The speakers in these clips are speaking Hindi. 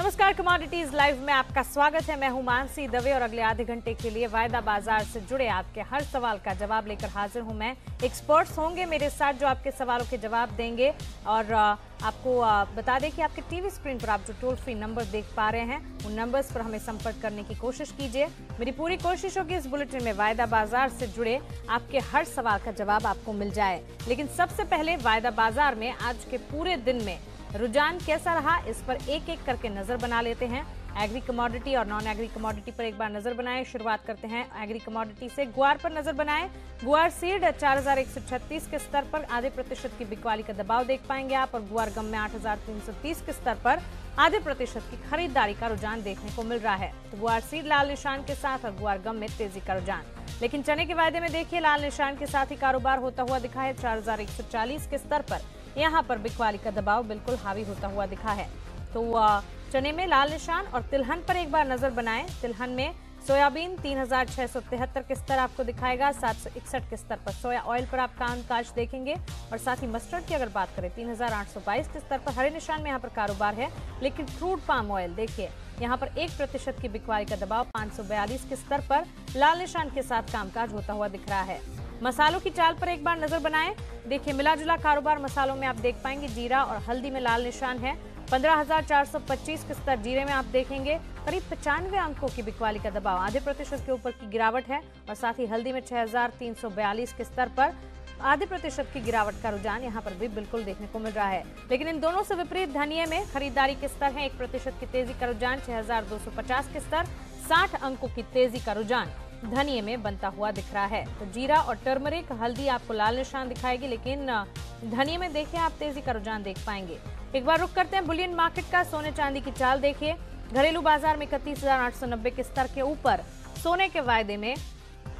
नमस्कार, कमोडिटीज लाइव में आपका स्वागत है। मैं हूं मानसी दवे और अगले आधे घंटे के लिए वायदा बाजार से जुड़े आपके हर सवाल का जवाब लेकर हाजिर हूं मैं। एक्सपर्ट्स होंगे मेरे साथ जो आपके सवालों के जवाब देंगे और आपको बता दें कि आपके टीवी स्क्रीन पर आप जो टोल फ्री नंबर देख पा रहे हैं उन नंबर्स पर हमें संपर्क करने की कोशिश कीजिए। मेरी पूरी कोशिश होगी इस बुलेटिन में वायदा बाजार से जुड़े आपके हर सवाल का जवाब आपको मिल जाए। लेकिन सबसे पहले वायदा बाजार में आज के पूरे दिन में रुझान कैसा रहा, इस पर एक एक करके नजर बना लेते हैं। एग्री कमोडिटी और नॉन एग्री कमोडिटी पर एक बार नजर बनाएं। शुरुआत करते हैं एग्री कमोडिटी से। गुआर पर नजर बनाएं। गुआर सीड 4136 के स्तर पर आधे प्रतिशत की बिकवाली का दबाव देख पाएंगे आप, और गुआर गम में 8330 के स्तर पर आधे प्रतिशत की खरीदारी का रुझान देखने को मिल रहा है। तो गुआर सीड लाल निशान के साथ और गुआर गम में तेजी का रुझान। लेकिन चने के वायदे में देखिए लाल निशान के साथ ही कारोबार होता हुआ दिखा है। 4140 के स्तर पर यहाँ पर बिकवाली का दबाव बिल्कुल हावी होता हुआ दिखा है। तो चने में लाल निशान और तिलहन पर एक बार नजर बनाएं। तिलहन में सोयाबीन 3673 के स्तर आपको दिखाएगा। 761 के स्तर पर सोया ऑयल पर आप कामकाज देखेंगे। और साथ ही मस्टर्ड की अगर बात करें 3822 के स्तर पर हरे निशान में यहाँ पर कारोबार है। लेकिन क्रूड पाम ऑयल देखिए यहाँ पर 1% की बिकवाली का दबाव 542 के स्तर पर लाल निशान के साथ कामकाज होता हुआ दिख रहा है। मसालों की चाल पर एक बार नजर बनाएं। देखिए मिला जुला कारोबार मसालों में आप देख पाएंगे। जीरा और हल्दी में लाल निशान है। 15425 के स्तर जीरे में आप देखेंगे। करीब 95 अंकों की बिकवाली का दबाव, आधे प्रतिशत के ऊपर की गिरावट है। और साथ ही हल्दी में 6342 के स्तर पर आधे प्रतिशत की गिरावट का रुझान यहाँ पर भी बिल्कुल देखने को मिल रहा है। लेकिन इन दोनों से विपरीत धनिये में खरीदारी के स्तर है। 1% की तेजी का रुझान 6250 के स्तर, 60 अंकों की तेजी का रुझान धनिये में बनता हुआ दिख रहा है। तो जीरा और टर्मरिक हल्दी आपको लाल निशान दिखाएगी, लेकिन धनिये में देखिए आप तेजी का रुझान देख पाएंगे। एक बार रुक करते हैं बुलियन मार्केट का। सोने चांदी की चाल देखिए। घरेलू बाजार में 31,890 के स्तर के ऊपर सोने के वायदे में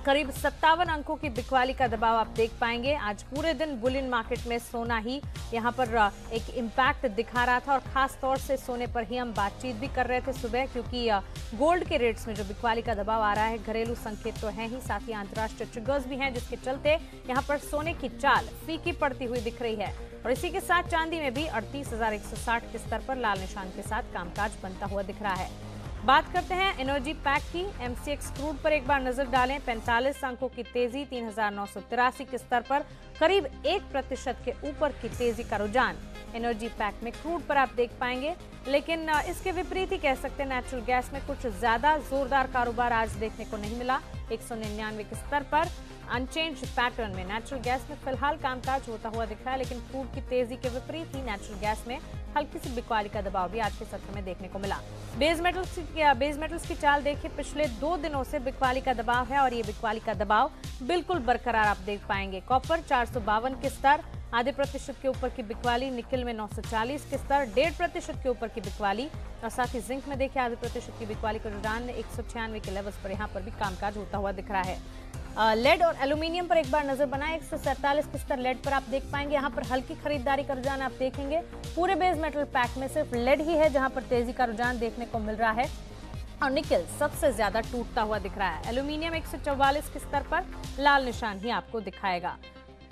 करीब 57 अंकों की बिकवाली का दबाव आप देख पाएंगे। आज पूरे दिन बुलियन मार्केट में सोना ही यहाँ पर एक इम्पैक्ट दिखा रहा था, और खास तौर से सोने पर ही हम बातचीत भी कर रहे थे सुबह, क्योंकि गोल्ड के रेट्स में जो बिकवाली का दबाव आ रहा है, घरेलू संकेत तो है ही, साथ ही अंतर्राष्ट्रीय ट्रिगर्स भी हैं, जिसके चलते यहाँ पर सोने की चाल फीकी पड़ती हुई दिख रही है। और इसी के साथ चांदी में भी 38,160 के स्तर पर लाल निशान के साथ कामकाज बनता हुआ दिख रहा है। बात करते हैं एनर्जी पैक की। एमसीएक्स क्रूड पर एक बार नजर डालें। 45 अंकों की तेजी 3983 के स्तर पर करीब 1% के ऊपर की तेजी का रुझान एनर्जी पैक में क्रूड पर आप देख पाएंगे। लेकिन इसके विपरीत ही कह सकते हैं नेचुरल गैस में कुछ ज्यादा जोरदार कारोबार आज देखने को नहीं मिला। 199 के स्तर पर अनचेंज पैटर्न में नेचुरल गैस में फिलहाल कामकाज होता हुआ दिख रहा है। लेकिन क्रूड की तेजी के विपरीत ही नेचुरल गैस में हल्की सी बिकवाली का दबाव भी आज के सत्र में देखने को मिला। बेस मेटल्स की चाल देखिए। पिछले 2 दिनों से बिकवाली का दबाव है, और ये बिकवाली का दबाव बिल्कुल बरकरार आप देख पाएंगे। कॉपर 452 के स्तर, आधे प्रतिशत के ऊपर की बिकवाली। निकल में 940 के स्तर, 1.5% के ऊपर की बिकवाली। और साथ ही जिंक में देखिए आधे प्रतिशत की बिकवाली का रुझान 196 के लेवल्स पर यहाँ पर भी कामकाज होता हुआ दिख रहा है। लेड और एल्यूमिनियम पर एक बार नजर बनाएं। 147 के स्तर लेड पर आप देख पाएंगे। यहाँ पर हल्की खरीदारी का रुझान आप देखेंगे। पूरे बेस मेटल पैक में सिर्फ लेड ही है जहां पर तेजी का रुझान देखने को मिल रहा है, और निकल सबसे ज्यादा टूटता हुआ दिख रहा है। एल्यूमिनियम 144 के स्तर पर लाल निशान ही आपको दिखाएगा।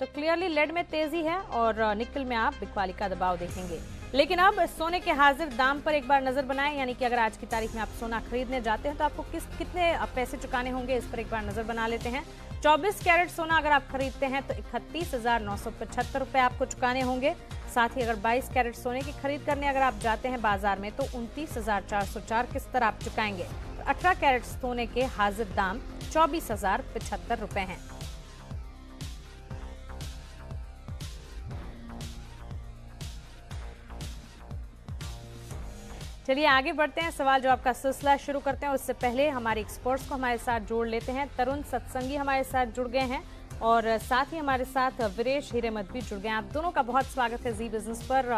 तो क्लियरली लेड में तेजी है और निकल में आप बिकवाली का दबाव देखेंगे। लेकिन अब सोने के हाजिर दाम पर एक बार नजर बनाएं, यानी कि अगर आज की तारीख में आप सोना खरीदने जाते हैं तो आपको कितने पैसे चुकाने होंगे, इस पर एक बार नजर बना लेते हैं। 24 कैरेट सोना अगर आप खरीदते हैं तो 31,975 रुपए आपको चुकाने होंगे। साथ ही अगर 22 कैरेट सोने की खरीद करने अगर आप जाते हैं बाजार में तो 29,404 के स्तर आप चुकाएंगे। 18 कैरेट सोने के हाजिर दाम 24,075 रुपए हैं। चलिए आगे बढ़ते हैं, सवाल जवाब का सिलसिला शुरू करते हैं। उससे पहले हमारे एक्सपर्ट्स को हमारे साथ जोड़ लेते हैं। तरुण सत्संगी हमारे साथ जुड़ गए हैं, और साथ ही हमारे साथ वीरेश हिरेमत भी जुड़ गए हैं। आप दोनों का बहुत स्वागत है जी बिजनेस पर।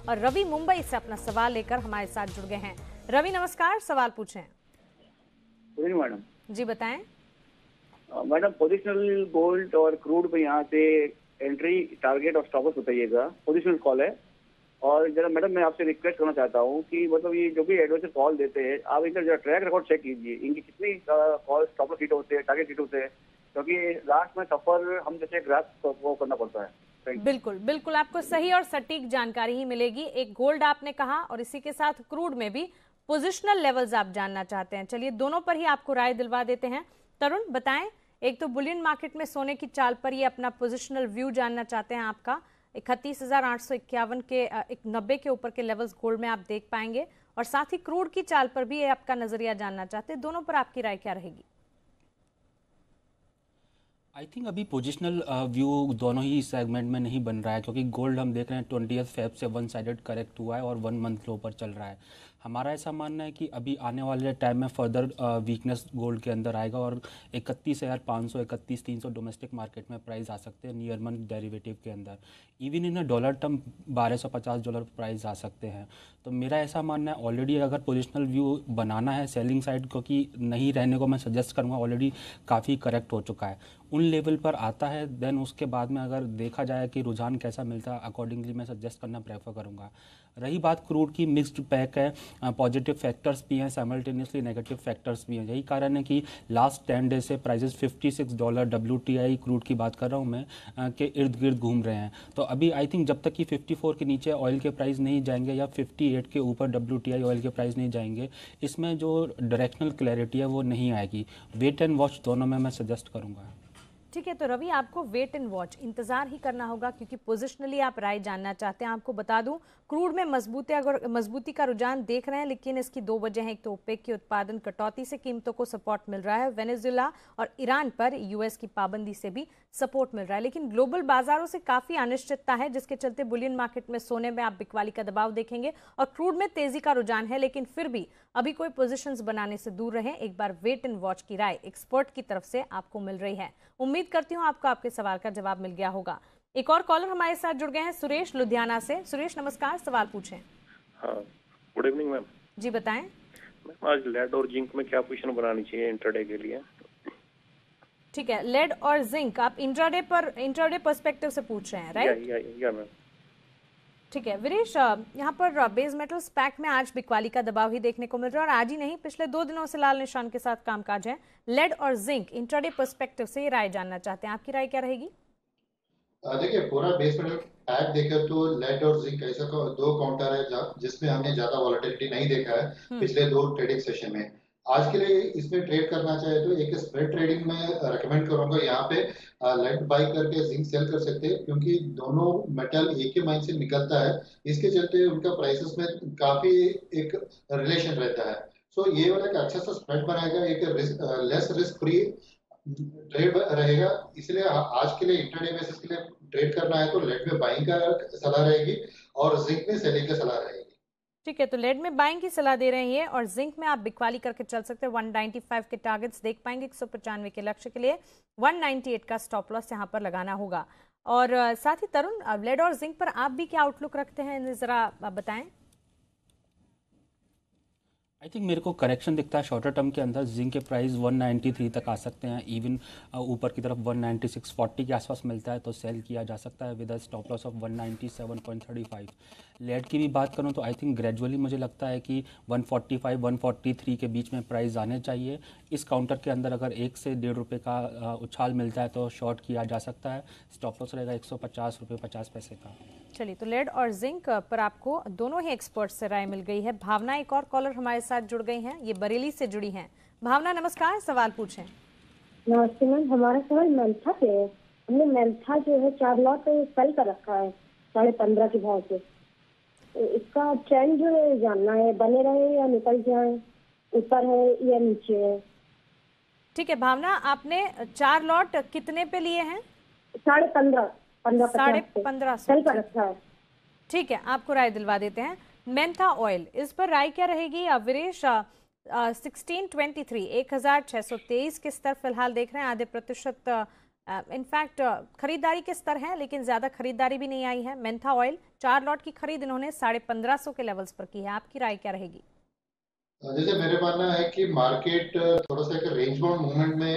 और रवि मुंबई से अपना सवाल लेकर हमारे साथ जुड़ गए हैं। रवि नमस्कार, सवाल पूछें। मैडम जी बताएं। मैडम पोजिशनल गोल्ड और क्रूड पे यहाँ से एंट्री टारगेट और स्टॉप लॉस बताइएगा। पोजिशनल कॉल है। और जरा मैडम मैं आपसे रिक्वेस्ट करना चाहता हूँ कि मतलब ये जो भी एडवाइजर कॉल देते हैं आप इनका जरा ट्रैक रिकॉर्ड चेक कीजिए। इनकी कितनी कॉल स्टॉप लॉस हिट होते हैं, टारगेट हिट होते हैं, क्योंकि लास्ट में सफर हम जैसे ग्राफ वो करना पड़ता है। बिल्कुल बिल्कुल आपको सही और सटीक जानकारी ही मिलेगी। एक गोल्ड आपने कहा और इसी के साथ क्रूड में भी पोजिशनल लेवल्स आप जानना चाहते हैं। चलिए दोनों पर ही आपको राय दिलवा देते हैं। तरुण बताएं, एक तो बुलियन मार्केट में सोने की चाल पर ये अपना पोजिशनल व्यू जानना चाहते हैं आपका। 31,851 के 90 के ऊपर के लेवल्स गोल्ड में आप देख पाएंगे, और साथ ही क्रूड की चाल पर भी ये आपका नजरिया जानना चाहते हैं। दोनों पर आपकी राय क्या रहेगी? आई थिंक अभी पोजिशनल व्यू दोनों ही सेगमेंट में नहीं बन रहा है, क्योंकि गोल्ड हम देख रहे हैं 20 फेब से वन साइडेड करेक्ट हुआ है और 1 मंथ लो पर चल रहा है। हमारा ऐसा मानना है कि अभी आने वाले टाइम में फर्दर वीकनेस गोल्ड के अंदर आएगा और 31,500 31,300 डोमेस्टिक मार्केट में प्राइस आ सकते हैं नियर मंथ डेरिवेटिव के अंदर। Even in dollar term $1250 price आ सकते हैं। तो मेरा ऐसा मानना है ऑलरेडी अगर पोजिशनल व्यू बनाना है सेलिंग साइड को कि नहीं रहने को मैं सजेस्ट करूँगा, ऑलरेडी काफ़ी करेक्ट हो चुका है, उन लेवल पर आता है देन उसके बाद में अगर देखा जाए कि रुझान कैसा मिलता है अकॉर्डिंगली मैं सजेस्ट करना प्रेफर करूँगा। रही बात क्रूड की, मिक्स्ड पैक है, पॉजिटिव फैक्टर्स भी हैं साइमल्टेनियसली नेगेटिव फैक्टर्स भी हैं। यही कारण है कि लास्ट 10 डेज से प्राइसेस $56 WTI क्रूड की बात कर रहा हूँ मैं के इर्द गिर्द घूम रहे हैं। तो अभी आई थिंक जब तक कि 54 के नीचे ऑयल के प्राइस नहीं जाएंगे या 58 के ऊपर WTI ऑयल के प्राइस नहीं जाएंगे, इसमें जो डायरेक्शनल क्लैरिटी है वो नहीं आएगी। वेट एंड वॉच दोनों में मैं सजेस्ट करूँगा। ठीक है, तो रवि आपको वेट एंड वॉच इंतजार ही करना होगा, क्योंकि पोजिशनली आप राय जानना चाहते हैं। आपको बता दूं क्रूड में मजबूती का रुझान देख रहे हैं, लेकिन इसकी दो वजह हैं। एक तो ओपेक की उत्पादन कटौती से कीमतों को सपोर्ट मिल रहा है, वेनेजुएला और ईरान पर यूएस की पाबंदी से भी सपोर्ट मिल रहा है, लेकिन ग्लोबल बाजारों से काफी अनिश्चितता है, जिसके चलते बुलियन मार्केट में सोने में आप बिकवाली का दबाव देखेंगे और क्रूड में तेजी का रुझान है। लेकिन फिर भी अभी कोई पोजीशंस बनाने से दूर रहें। एक बार वेट एंड वॉच की राय एक्सपर्ट की तरफ से आपको मिल रही है। उम्मीद करती हूँ आपको आपके सवाल का जवाब मिल गया होगा। एक और कॉलर हमारे साथ जुड़ गए हैं, सुरेश लुधियाना से। सुरेश नमस्कार, सवाल पूछें। हाँ, गुड इवनिंग मैम। जी बताएं। मैम आज लेड और जिंक में क्या पोजीशन बनानी चाहिए इंट्राडे के लिए? ठीक है, लेड और जिंक आप इंट्राडे पर्सपेक्टिव से पूछ रहे हैं, राइट? या मैम। ठीक है वीरेश, यहाँ पर बेस मेटल्स पैक में आज बिकवाली का दबाव ही देखने को मिल रहा है, और आज ही नहीं पिछले 2 दिनों से लाल निशान के साथ कामकाज है। लेड और जिंक इंट्राडे पर्सपेक्टिव से ये राय जानना चाहते हैं, आपकी राय क्या रहेगी? देखिए पूरा बेस मेटल पैक देखें तो लेड और जिंक ऐसा दो काउंटर है जिसमें हमने ज्यादा वॉलेटिलिटी नहीं देखा है पिछले 2 ट्रेडिंग सेशन में। आज के लिए इसमें ट्रेड करना चाहे तो एक स्प्रेड ट्रेडिंग में रेकमेंड करूंगा। यहाँ पे लेड बाई करके जिंक सेल कर सकते हैं, क्योंकि दोनों मेटल एक ही माइन से निकलता है, इसके चलते उनका प्राइसेस में काफी एक रिलेशन रहता है। सो ये वाला एक अच्छा सा स्प्रेड बनाएगा, एक लेस रिस्क फ्री ट्रेड रहेगा। इसलिए आज के लिए इंट्राडे बेसिस के लिए ट्रेड करना है तो लेड में बाइंग का सलाह रहेगी और जिंक में सेलिंग का सलाह रहेगी। ठीक है, तो लेड में बाइंग की सलाह दे रहे हैं और जिंक में आप बिकवाली करके चल सकते हैं। 195 के टारगेट्स देख पाएंगे, 195 के लक्ष्य के लिए 198 का स्टॉप लॉस यहाँ पर लगाना होगा। और साथ ही तरुण, लेड और जिंक पर आप भी क्या आउटलुक रखते हैं, जरा बताएं। आई थिंक मेरे को करेक्शन दिखता है शॉर्टर टर्म के अंदर। जिंक के प्राइस 193 तक आ सकते हैं, इवन ऊपर की तरफ 196.40 के आसपास मिलता है तो सेल किया जा सकता है with a stop loss of 197.35। लेड की भी बात करूं तो आई थिंक ग्रेजुअली मुझे लगता है कि 145 143 के बीच में प्राइस आने चाहिए। इस काउंटर के अंदर अगर 1 से ₹1.5 का उछाल मिलता है तो शॉर्ट किया जा सकता है। स्टॉप लॉस रहेगा ₹150.50 का। चलिए, तो लेड और जिंक पर आपको दोनों ही एक्सपर्ट से राय मिल गई है। भावना एक और कॉलर हमारे साथ जुड़ गई हैं, ये बरेली से जुड़ी हैं। भावना नमस्कार, सवाल पूछें। नमस्ते मैम, हमारा सवाल मेल्था पे है। हमने मेल्था जो है 4 लॉट सेल कर रखा है 15.5 के भाव से। इसका ट्रेंड जो है जानना है, बने रहे या निकल जाए, ऊपर है या नीचे है। ठीक है भावना, आपने 4 लॉट कितने पे लिए हैं? 15.5 15.5 सेल कर रखा है। ठीक है, आपको राय दिलवा देते हैं। मेंथा ऑयल, इस पर राय क्या रहेगी? वीरेश, 1623 1623 के स्तर फिलहाल देख रहे हैं, आधे प्रतिशत इनफैक्ट खरीदारी के स्तर हैं, लेकिन ज्यादा खरीदारी भी नहीं आई है। मेंथा ऑयल 4 लॉट की खरीद इन्होंने 1550 के लेवल्स पर की है, आपकी राय क्या रहेगी? जैसे मेरे मानना है कि मार्केट थोड़ा सा एक रेंज बाउंड मूवमेंट में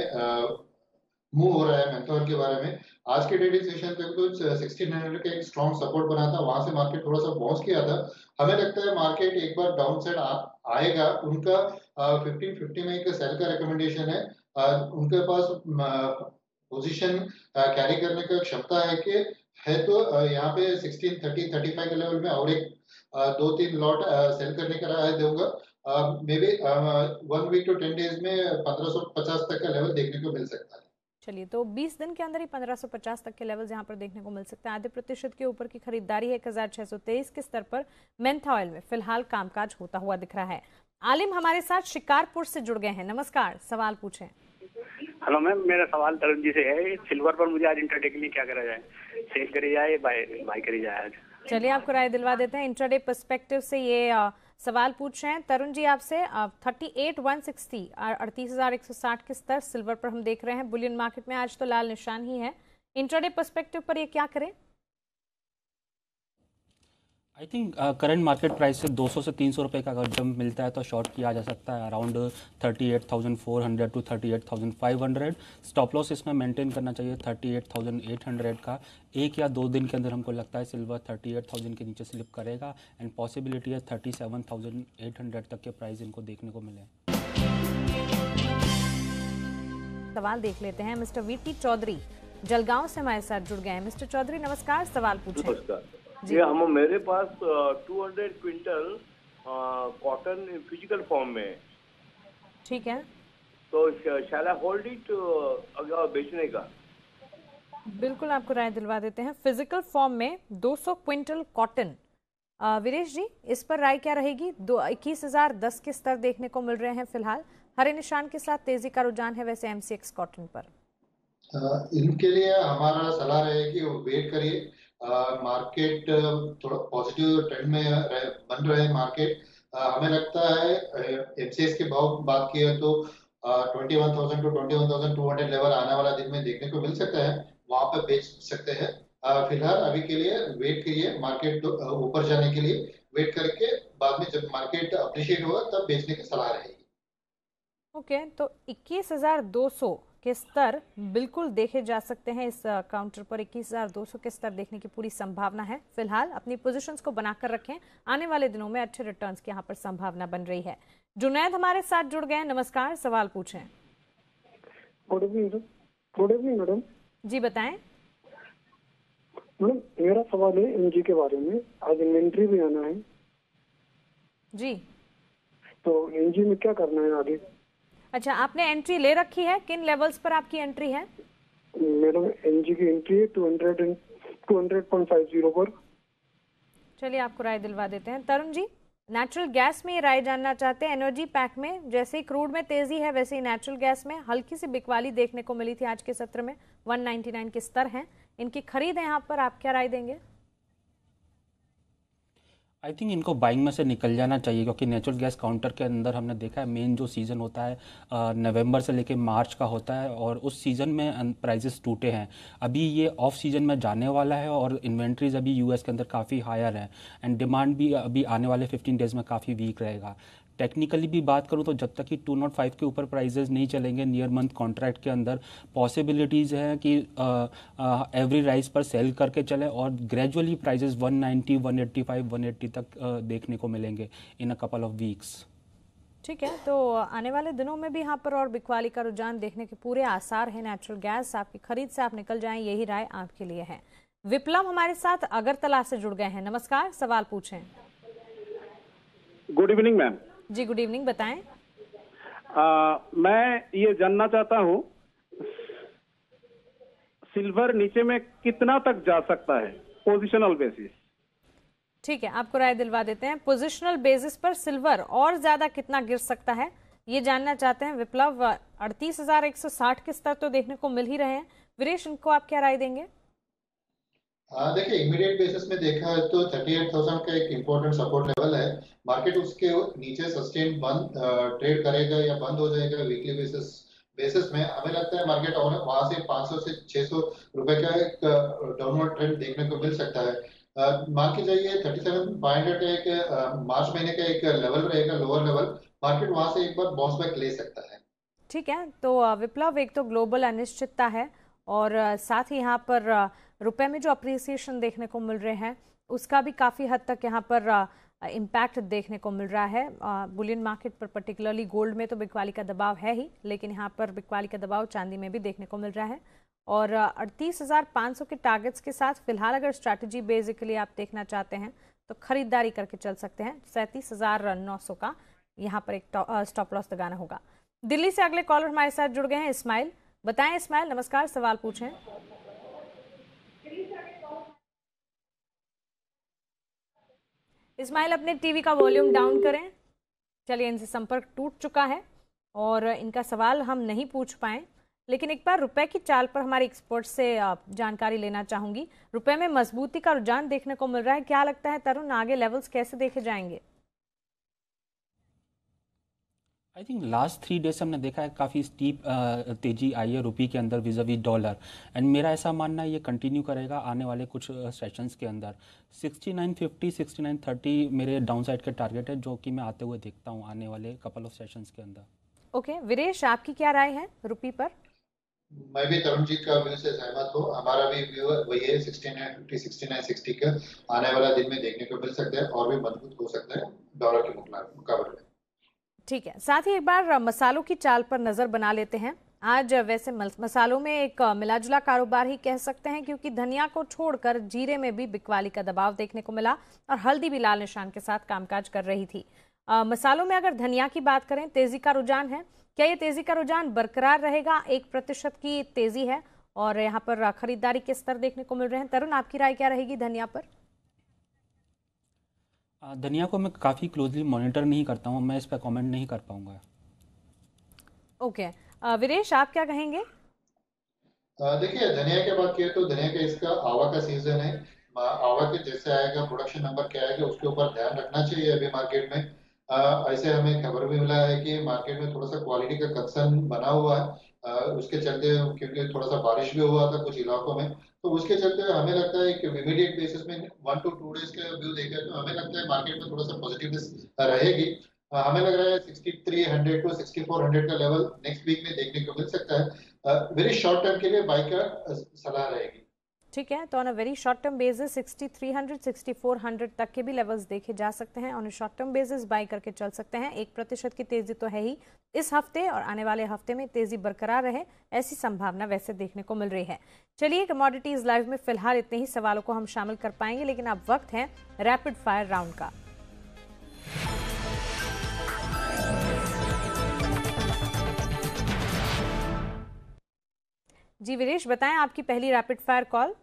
मूव हो रहा है। मेंथोर के बारे में आज के ट्रेडिंग सेशन तक तो 1600 का एक स्ट्रॉन्ग सपोर्ट बना था, वहां से मार्केट थोड़ा सा बाउंस किया था। हमें लगता है मार्केट एक बार डाउन साइड आएगा। उनका 1550 में एक सेल का रिकमेंडेशन है। उनके पास पोजीशन कैरी करने का क्षमता है कि है तो यहाँ पे 1630 35 के लेवल में और एक 2-3 लॉट सेल करने का राय दूंगा। Maybe 1 week to 10 days में 1550 तक का लेवल देखने को मिल सकता है। चलिए, तो 20 दिन के अंदर ही 1550 तक के लेवल्स यहाँ पर देखने को मिल सकते हैं। आधे प्रतिशत के ऊपर की खरीदारी है। 1623 के स्तर पर मेंथा ऑयल में फिलहाल कामकाज होता हुआ दिख रहा है। आलिम हमारे साथ शिकारपुर से जुड़ गए हैं। नमस्कार, सवाल पूछें। हेलो मैम, मेरा सवाल तरुण जी से है। सिल्वर पर मुझे आज इंट्राडे के लिए क्या करा जाए? सेल करी जाए, बाय करी जाए आज? चलिए, आपको राय दिलवा देते हैं। इंट्राडे पर्सपेक्टिव से ये सवाल पूछ रहे हैं तरुण जी आपसे। 38,160 38,160 के स्तर सिल्वर पर हम देख रहे हैं। बुलियन मार्केट में आज तो लाल निशान ही है। इंट्राडे पर्सपेक्टिव पर ये क्या करें? I think current market price से 200 से 300 रुपए का अगर जंप मिलता है तो शॉर्ट किया जा सकता है अराउंड 38,400 टू 38,500। स्टॉप लॉस इसमें मेंटेन करना चाहिए 38,800 का। 1 या 2 दिन के अंदर हमको लगता है सिल्वर 38,000 के नीचे स्लिप करेगा एंड पॉसिबिलिटी है 37,800 तक के प्राइस इनको देखने को मिले। सवाल देख लेते हैं। मिस्टर वीटी चौधरी जलगांव से हमारे साथ जुड़ गए हैं। मिस्टर चौधरी नमस्कार, सवाल पूछें। नमस्कार जी। हम मेरे पास 200 क्विंटल कॉटन फिजिकल फॉर्म में है। ठीक है, तो शैल आई होल्ड इट अगर बेचने का? बिल्कुल आपको राय दिलवा देते हैं। फिजिकल फॉर्म में 200 क्विंटल कॉटन, वीरेश जी इस पर राय क्या रहेगी? 21,010 के स्तर देखने को मिल रहे हैं फिलहाल। हरे निशान के साथ तेजी का रुझान है वैसे एमसीएक्स कॉटन पर। इनके लिए हमारा सलाह रहेगी वेट करिए। मार्केट थोड़ा पॉजिटिव ट्रेंड में बन रहे हैं मार्केट। हमें लगता है एमसीएक्स के भाव बात किए तो 21,000 टू 21,200 लेवल आने वाला दिन में देखने को मिल सकता है, वहां पर बेच सकते हैं। फिलहाल अभी के लिए वेट करिए, मार्केट ऊपर जाने के लिए वेट करके बाद में जब मार्केट अप्रिशिएट होगा तब बेचने की सलाह रहेगी। ओके, तो 21,200 के स्तर बिल्कुल देखे जा सकते हैं। इस काउंटर पर 21,200 के स्तर देखने की पूरी संभावना है। फिलहाल अपनी पोजीशंस को बनाकर रखें, आने वाले दिनों में अच्छे रिटर्न्स की यहाँ पर संभावना बन रही है। जुनैद हमारे साथ जुड़ गए हैं। नमस्कार, सवाल पूछें। Good evening madam. जी बताएं। मैडम मेरा सवाल है एनजी के बारे में। आज इन्वेंट्री भी आना है जी, तो एनजी में क्या करना है आगे? अच्छा, आपने एंट्री ले रखी है? किन लेवल्स पर आपकी एंट्री है? मैडम एनजी की एंट्री है 200.50 पर। चलिए, आपको राय दिलवा देते हैं। तरुण जी, नेचुरल गैस में ये राय जानना चाहते हैं। एनर्जी पैक में जैसे ही क्रूड में तेजी है वैसे ही नेचुरल गैस में हल्की सी बिकवाली देखने को मिली थी आज के सत्र में। 199 के स्तर हैं, इनकी खरीद है यहाँ पर, आप क्या राय देंगे? आई थिंक इनको बाइंग में से निकल जाना चाहिए क्योंकि नेचुरल गैस काउंटर के अंदर हमने देखा है मेन जो सीज़न होता है नवंबर से लेके मार्च का होता है और उस सीज़न में प्राइसेस टूटे हैं। अभी ये ऑफ सीज़न में जाने वाला है और इन्वेंट्रीज अभी यूएस के अंदर काफ़ी हायर है एंड डिमांड भी अभी आने वाले 15 डेज़ में काफ़ी वीक रहेगा। टेक्निकली भी बात करूं तो जब तक कि 205 के ऊपर प्राइजेस नहीं चलेंगे नियर मंथ कॉन्ट्रैक्ट के अंदर पॉसिबिलिटीज़ है कि एवरी राइस पर सेल करके चले और ग्रेजुअली प्राइजेस 190, 185, 180 तक देखने को मिलेंगे इन अ कपल ऑफ वीक्स। ठीक है, तो आने वाले दिनों में भी यहाँ पर और बिकवाली का रुझान देखने के पूरे आसार है। नेचुरल गैस आपकी खरीद से आप निकल जाएं, यही राय आपके लिए है। विप्लव हमारे साथ अगरतला से जुड़ गए हैं। नमस्कार, सवाल पूछें। Good evening ma'am. जी गुड इवनिंग, बताएं। मैं ये जानना चाहता हूँ सिल्वर नीचे में कितना तक जा सकता है पोजिशनल बेसिस? ठीक है, आपको राय दिलवा देते हैं। पोजिशनल बेसिस पर सिल्वर और ज्यादा कितना गिर सकता है ये जानना चाहते हैं विप्लव। 38,160 के स्तर तो देखने को मिल ही रहे हैं। वीरेश, इनको आप क्या राय देंगे? देखिए इमीडिएट बेसिस में देखा है तो 38,000 का एक इम्पोर्टेंट सपोर्ट लेवल है। मार्केट उसके नीचे सस्टेन बंद ट्रेड करेगा या बंद हो जाएगा वीकली बेसिस में। हमें लगता है मार्केट वहां से 500 से 600 रुपए का एक डाउनवर्ड ट्रेंड देखने को मिल सकता है। मान के जाइए 37,500 का एक मार्च महीने का एक लेवल रहेगा, लोअर लेवल। मार्केट वहां से एक बार बाउंस बैक ले सकता है। ठीक है, तो विप्लव एक तो ग्लोबल अनिश्चितता है और साथ ही यहाँ पर रुपए में जो अप्रिसिएशन देखने को मिल रहे हैं उसका भी काफ़ी हद तक यहाँ पर इम्पैक्ट देखने को मिल रहा है। बुलियन मार्केट पर पर्टिकुलरली गोल्ड में तो बिकवाली का दबाव है ही, लेकिन यहाँ पर बिकवाली का दबाव चांदी में भी देखने को मिल रहा है। और 38,500 के टारगेट्स के साथ फिलहाल अगर स्ट्रैटेजी बेसिकली आप देखना चाहते हैं तो खरीदारी करके चल सकते हैं। 37,900 का यहाँ पर एक स्टॉप लॉस लगाना होगा। दिल्ली से अगले कॉलर हमारे साथ जुड़ गए हैं इस्माइल। बताएं इस्माइल, नमस्कार, सवाल पूछें। इस्माइल अपने टीवी का वॉल्यूम डाउन करें। चलिए, इनसे संपर्क टूट चुका है और इनका सवाल हम नहीं पूछ पाए, लेकिन एक बार रुपए की चाल पर हमारे एक्सपर्ट से जानकारी लेना चाहूंगी। रुपए में मजबूती का रुझान देखने को मिल रहा है, क्या लगता है तरुण, आगे लेवल्स कैसे देखे जाएंगे? आई थिंक लास्ट 3 डेज से हमने देखा है काफ़ी स्टीप तेजी आई है रुपये के अंदर विज़ावी डॉलर, एंड मेरा ऐसा मानना है ये कंटिन्यू करेगा आने वाले कुछ सेशंस के अंदर। 6950 6930 मेरे डाउनसाइड के टारगेट है, जो कि मैं आते हुए देखता हूँ आने वाले कपल ऑफ सेशंस के अंदर। ओके, वीरेश, आपकी क्या राय है रुपये पर? मैं भी तरुण जी का व्यू से सहमत हूँ। हमारा भी व्यू वही है, 6950 6960 का आने वाला दिन में देखने को मिल सकता है और भी मजबूत हो सकता है डॉलर के मुकाबले में। ठीक है, साथ ही एक बार मसालों की चाल पर नजर बना लेते हैं। आज वैसे मसालों में एक मिलाजुला कारोबार ही कह सकते हैं, क्योंकि धनिया को छोड़कर जीरे में भी बिकवाली का दबाव देखने को मिला और हल्दी भी लाल निशान के साथ कामकाज कर रही थी। मसालों में अगर धनिया की बात करें, तेजी का रुझान है, क्या ये तेजी का रुझान बरकरार रहेगा? 1% की तेजी है और यहाँ पर खरीदारी के स्तर देखने को मिल रहे हैं। तरुण, आपकी राय क्या रहेगी धनिया पर? धनिया को मैं काफ़ी क्लोजली मॉनिटर नहीं करता हूँ, मैं इस पर कमेंट नहीं कर पाऊंगा। ओके, वीरेश, आप क्या कहेंगे? देखिए, धनिया की बात किए तो धनिया का इसका आवा का सीजन है। आवा के जैसे आएगा, प्रोडक्शन नंबर क्या आएगा उसके ऊपर ध्यान रखना चाहिए अभी मार्केट में। ऐसे हमें खबर भी मिला है कि मार्केट में थोड़ा सा क्वालिटी का कंसर्न बना हुआ है, उसके चलते, क्योंकि थोड़ा सा बारिश भी हुआ था कुछ इलाकों में, तो उसके चलते हमें लगता है कि इमीडिएट बेसिस में 1 to 2 डेज का व्यू देखें तो हमें लगता है मार्केट में थोड़ा सा पॉजिटिवनेस रहेगी। हमें लग रहा है 6300 to 6400 का लेवल नेक्स्ट वीक में देखने को मिल सकता है। वेरी शॉर्ट टर्म के लिए बाई का सलाह रहेगी। ठीक है, तो on a very short term basis 6300 6400 तक के भी लेवल्स देखे जा सकते हैं। On a short term basis by करके चल सकते हैं। 1% की तेजी तो है ही इस हफ्ते, और आने वाले हफ्ते में तेजी बरकरार रहे ऐसी संभावना वैसे देखने को मिल रही है। चलिए, कमोडिटीज लाइव में फिलहाल इतने ही सवालों को हम शामिल कर पाएंगे, लेकिन अब वक्त है रैपिड फायर राउंड का। जी वीरेश, बताएं आपकी पहली रैपिड फायर कॉल।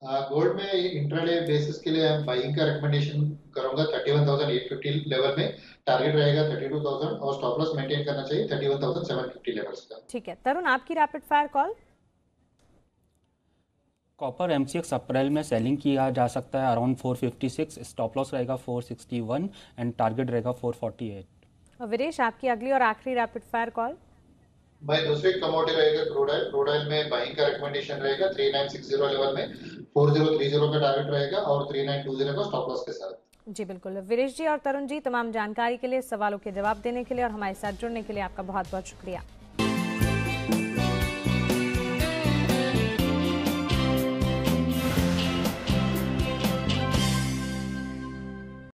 गोल्ड में इंट्राडे बेसिस के लिए बाइंग का रिकमेंडेशन करूंगा 31,850 लेवल में। टारगेट रहेगा 32,000 और स्टॉप लॉस मेंटेन करना चाहिए 31,750 लेवल्स का। ठीक है, तरुण, आपकी rapid fire call. Copper MCX अप्रैल में सेलिंग किया जा सकता है अराउंड 456, स्टॉप लॉस रहेगा 461 एंड टारगेट रहेगा 448। वीरेश, आपकी अगली और आखिरी रैपिड फायर कॉल। भाई, दूसरी कमोडिटी रहेगा क्रूड ऑयल में बाइंग का रिकमेंडेशन रहेगा 3960 लेवल में। 4030 का टारगेट रहेगा और 3920 का स्टॉप लॉस के साथ। जी बिल्कुल। वीरेश जी और तरुण जी, तमाम जानकारी के लिए, सवालों के जवाब देने के लिए और हमारे साथ जुड़ने के लिए आपका बहुत बहुत शुक्रिया।